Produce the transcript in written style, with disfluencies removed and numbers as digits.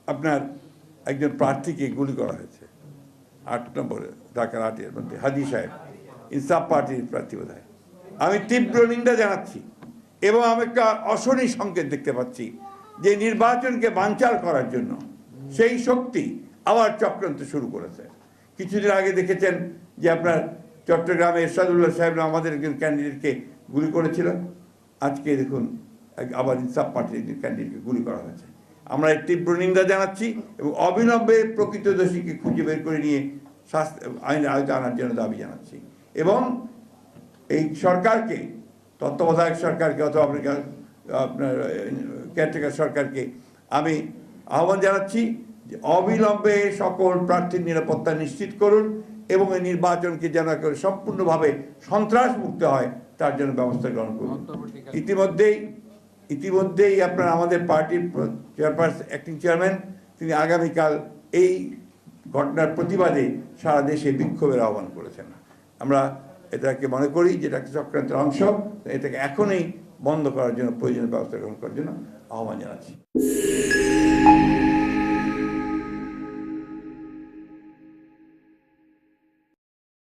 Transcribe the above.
আপনার একজন প্রার্থীকে গুলি করা হয়েছে 8 নম্বরে ঢাকার 8-এর মধ্যে হাজী সাহেব ইনসাফ পার্টির প্রার্থী বোধহয়। আমি তীব্র নিন্দা জানাচ্ছি এবং আমি একটা অশনি সংকেত দেখতে পাচ্ছি যে নির্বাচনকে বানচাল করার জন্য সেই শক্তি আবার চক্রান্ত শুরু করেছে। কিছুদিন আগে দেখেছেন যে আপনার চট্টগ্রামে এরশাদুল্লাহ সাহেব আমাদের একজন ক্যান্ডিডেটকে গুলি করেছিল। আজকে দেখুন আবার ইনসাফ পার্টির একজন ক্যান্ডিডেটকে গুলি করা হয়েছে। আমরা এর তীব্র নিন্দা জানাচ্ছি এবং অবিলম্বে প্রকৃত দোষীকে খুঁজে বের করে নিয়ে আইনের আওতায় আনার জন্য দাবি জানাচ্ছি এবং এই সরকারকে, তত্ত্বাবধায়ক সরকারকে অথবা আপনার কেয়ারটেকার সরকারকে আমি আহ্বান জানাচ্ছি যে অবিলম্বে সকল প্রার্থীর নিরাপত্তা নিশ্চিত করুন এবং এই নির্বাচনকে যেন একেবারে সম্পূর্ণভাবে সন্ত্রাস মুক্ত হয় তার জন্য ব্যবস্থা গ্রহণ করুন। ইতিমধ্যেই আপনার আমাদের পার্টির চেয়ারপারসন অ্যাক্টিং চেয়ারম্যান তিনি আগামীকাল এই ঘটনার প্রতিবাদে সারা দেশে বিক্ষোভের আহ্বান করেছেন। আমরা এটাকে মনে করি যে এটা একটা চক্রান্তের অংশ, এটাকে এখনই বন্ধ করার জন্য প্রয়োজনীয় ব্যবস্থা গ্রহণ করার জন্য আহ্বান জানাচ্ছি।